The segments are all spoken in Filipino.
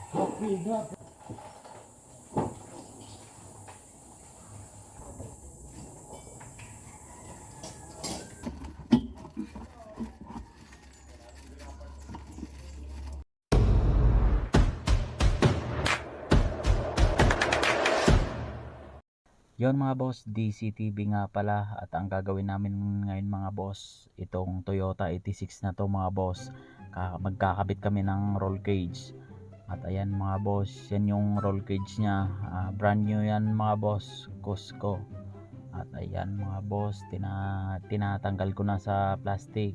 Yon mga boss, DCTV nga pala, at ang gagawin namin ngayon mga boss, itong Toyota 86 na to mga boss, magkakabit kami ng roll cage. At ayan mga boss, yan yung roll cage nya, brand new yan mga boss, Cusco. At ayan mga boss, tinatanggal ko na sa plastic,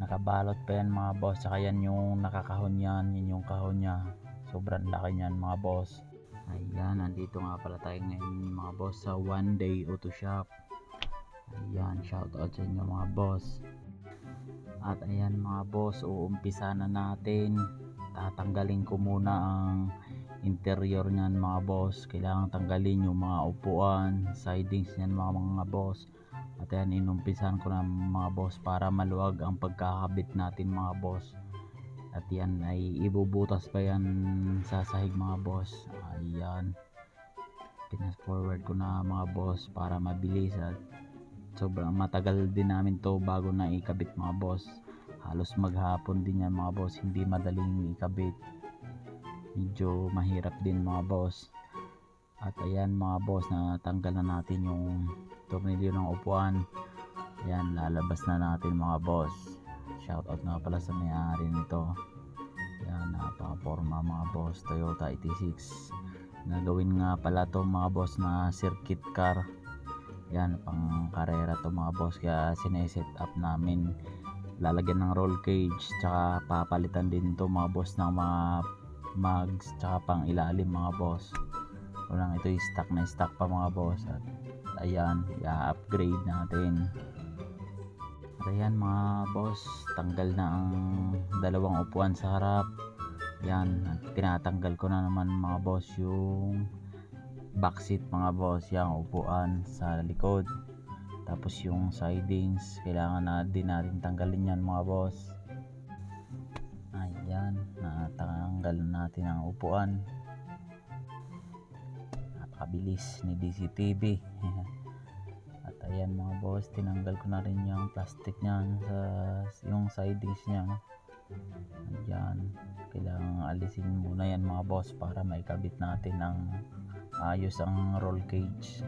nakabalot pa yan mga boss. Saka yan yung nakakahon yan, yun yung kahon nya, sobrang laki nyan mga boss. Ayan, nandito nga pala tayo ngayon mga boss sa One Day Auto Shop. Ayan, shout out sa inyo mga boss. At ayan mga boss, uumpisa na natin. Tatanggalin ko muna ang interior niyan mga boss. Kailangan tanggalin yung mga upuan, sidings niyan mga boss. At ayan, inumpisahan ko na mga boss para maluwag ang pagkakabit natin mga boss. At yan ay ibubutas pa yan sa sahig mga boss. Ayan, pinas forward ko na mga boss para mabilis, at sobrang matagal din namin to bago na ikabit mga boss. Halos maghapon din yan mga boss, hindi madaling ikabit, medyo mahirap din mga boss. At ayan mga boss, natanggal na natin yung tornilyo ng upuan. Ayan, lalabas na natin mga boss. Shout out nga pala sa may-ari nito. Yan, napaka-forma mga boss, Toyota 86. Nagawin nga pala to mga boss na circuit car. Yan, pang karera to mga boss, kaya sineset up namin. Lalagyan ng roll cage, tsaka papalitan din to mga boss ng mga mags, tsaka pang ilalim mga boss. Unang ito yung stock na stock pa mga boss. At ayan, i-upgrade natin. At ayan mga boss, tanggal na ang dalawang upuan sa harap. Yan, tinatanggal ko na naman mga boss yung back seat mga boss, yung upuan sa likod. Tapos yung sidings, kailangan na din natin tanggalin yan mga boss. Ayan, natanggal natin ang upuan. Napakabilis ni DCTV. At ayan mga boss, tinanggal ko na rin yung plastic niyan sa yung sidings niya. Ayan, kailangan alisin muna yan mga boss para maikabit natin ng ayos ang roll cage.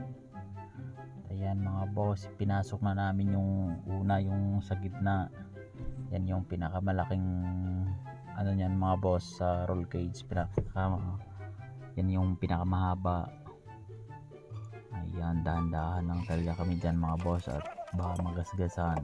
Ayan mga boss, pinasok na namin yung una, yung sa gitna. Yan yung pinakamalaking ano niyan mga boss sa roll cage, yan yung pinakamahaba. Ayan, dahan-dahan lang talaga kami dyan mga boss, at baka magasgasan.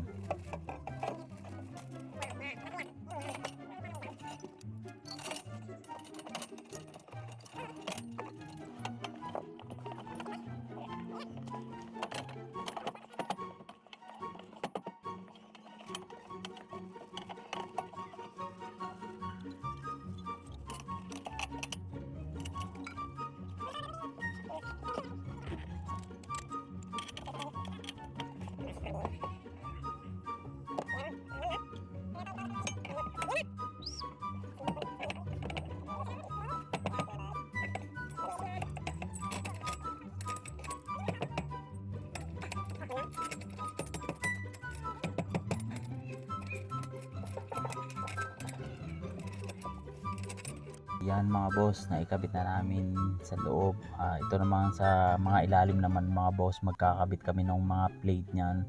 Yan mga boss, naikabit na namin sa loob. Ito naman sa mga ilalim naman mga boss, magkakabit kami ng mga plate niyan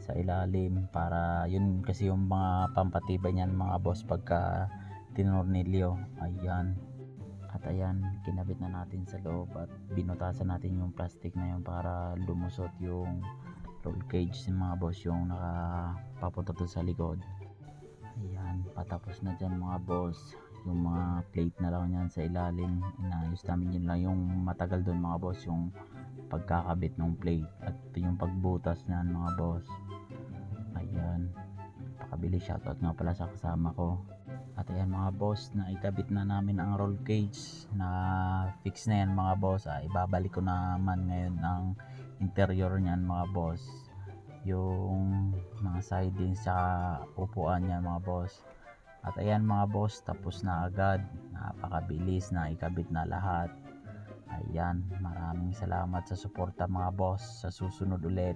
sa ilalim, para yun kasi yung mga pampatibay niyan mga boss pagka tinornilyo. Ayan, at ayan, kinabit na natin sa loob, at binutasan natin yung plastic na yun para lumusot yung roll cage mga boss, yung nakapapunta to sa likod. Ayan, patapos na dyan mga boss. Yung mga plate na lang yan sa ilalim, inayos namin. Yun lang yung matagal doon mga boss, yung pagkakabit ng plate at yung pagbutas niyan mga boss. Ayan, pakabili. Shoutout nga pala sa kasama ko. At ayan mga boss, naikabit na namin ang roll cage, na fix na yan mga boss. Ibabalik ko naman ngayon ang interior niyan mga boss, yung mga sidings sa upuan niya mga boss. At ayan mga boss, tapos na agad. napakabilis na ikabit na lahat. Ayan, maraming salamat sa suporta mga boss. Sa susunod ulit.